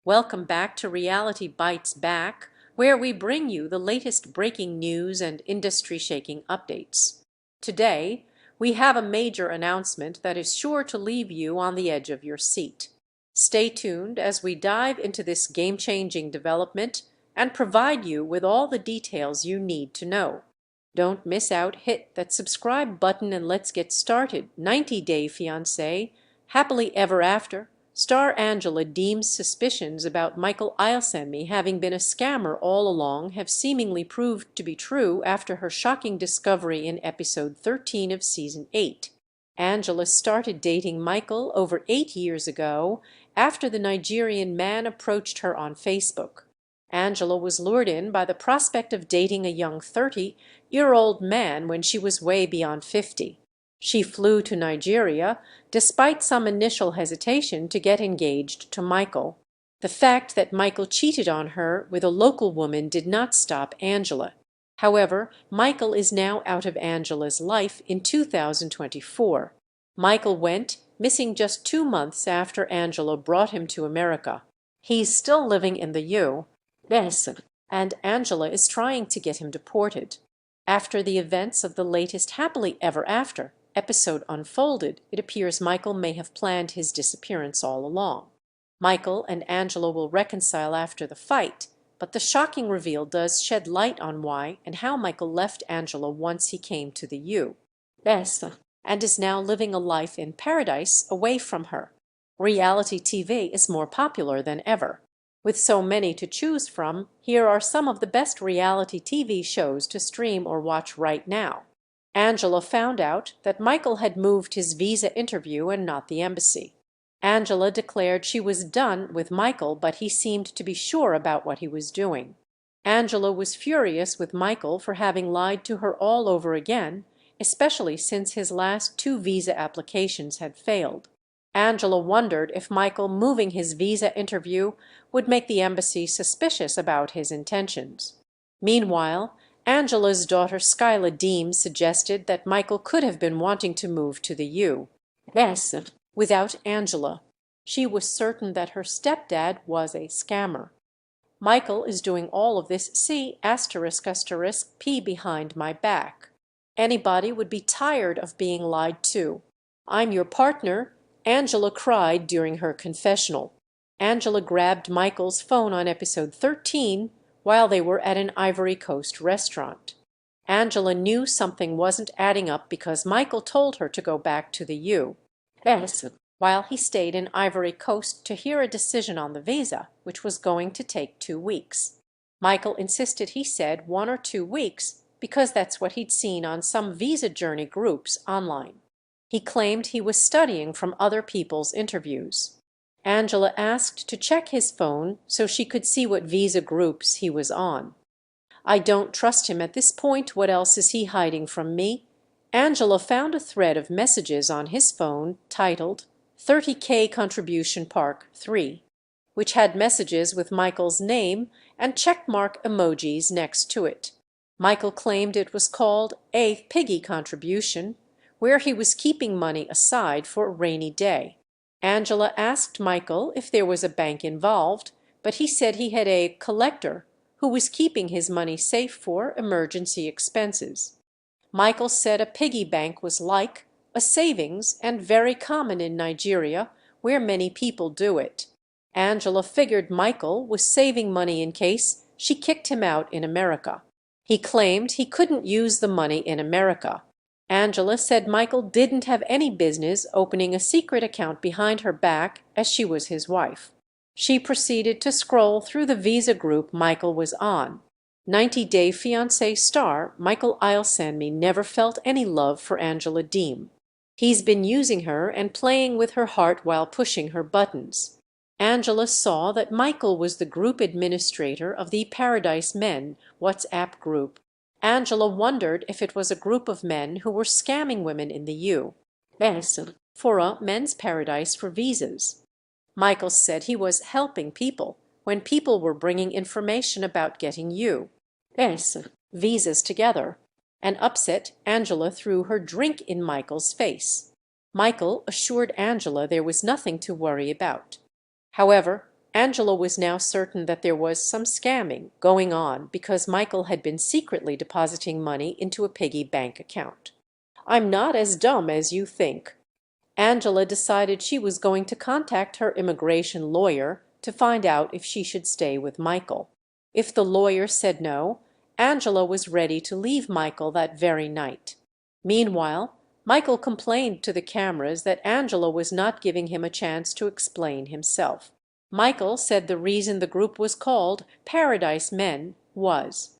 Welcome back to Reality Bites Back, where we bring you the latest breaking news and industry-shaking updates. Today, we have a major announcement that is sure to leave you on the edge of your seat. Stay tuned as we dive into this game-changing development and provide you with all the details you need to know. Don't miss out, hit that subscribe button and let's get started. 90 Day Fiancé, Happily Ever After. Star Angela Deem's suspicions about Michael Eilsenme having been a scammer all along have seemingly proved to be true after her shocking discovery in episode 13 of season 8. Angela started dating Michael over 8 years ago after the Nigerian man approached her on Facebook. Angela was lured in by the prospect of dating a young 30-year-old man when she was way beyond 50. She flew to Nigeria, despite some initial hesitation to get engaged to Michael. The fact that Michael cheated on her with a local woman did not stop Angela. However, Michael is now out of Angela's life in 2024. Michael went missing just 2 months after Angela brought him to America. He's still living in the U.S., and Angela is trying to get him deported. After the events of the latest Happily Ever After episode unfolded, it appears Michael may have planned his disappearance all along. Michael and Angela will reconcile after the fight, but the shocking reveal does shed light on why and how Michael left Angela once he came to the U.S. and is now living a life in paradise away from her. Reality TV is more popular than ever. With so many to choose from, here are some of the best reality TV shows to stream or watch right now. Angela found out that Michael had moved his visa interview and not the embassy. Angela declared she was done with Michael, but he seemed to be sure about what he was doing. Angela was furious with Michael for having lied to her all over again, especially since his last 2 visa applications had failed. Angela wondered if Michael moving his visa interview would make the embassy suspicious about his intentions. Meanwhile, Angela's daughter Skyla Deem suggested that Michael could have been wanting to move to the U.S. without Angela. She was certain that her stepdad was a scammer. Michael is doing all of this C***P behind my back. Anybody would be tired of being lied to. I'm your partner, Angela cried during her confessional. Angela grabbed Michael's phone on episode 13 while they were at an Ivory Coast restaurant. Angela knew something wasn't adding up because Michael told her to go back to the U.S. while he stayed in Ivory Coast to hear a decision on the visa, which was going to take 2 weeks. Michael insisted he said 1 or 2 weeks because that's what he'd seen on some visa journey groups online. He claimed he was studying from other people's interviews. Angela asked to check his phone so she could see what visa groups he was on. I don't trust him at this point. What else is he hiding from me? Angela found a thread of messages on his phone titled 30K Contribution Park 3, which had messages with Michael's name and checkmark emojis next to it. Michael claimed it was called a piggy contribution, where he was keeping money aside for a rainy day. Angela asked Michael if there was a bank involved, but he said he had a collector who was keeping his money safe for emergency expenses. Michael said a piggy bank was like a savings and very common in Nigeria, where many people do it. Angela figured Michael was saving money in case she kicked him out in America. He claimed he couldn't use the money in America. Angela said Michael didn't have any business opening a secret account behind her back as she was his wife. She proceeded to scroll through the visa group Michael was on. 90 Day Fiancé star Michael Eilsenme never felt any love for Angela Deem. He's been using her and playing with her heart while pushing her buttons. Angela saw that Michael was the group administrator of the Paradise Men WhatsApp group. Angela wondered if it was a group of men who were scamming women in the U.S. for a men's paradise for visas. Michael said he was helping people when people were bringing information about getting U.S. visas together. And upset, Angela threw her drink in Michael's face. Michael assured Angela there was nothing to worry about. However, Angela was now certain that there was some scamming going on because Michael had been secretly depositing money into a piggy bank account. "I'm not as dumb as you think." Angela decided she was going to contact her immigration lawyer to find out if she should stay with Michael. If the lawyer said no, Angela was ready to leave Michael that very night. Meanwhile, Michael complained to the cameras that Angela was not giving him a chance to explain himself. Michael said the reason the group was called Paradise Men was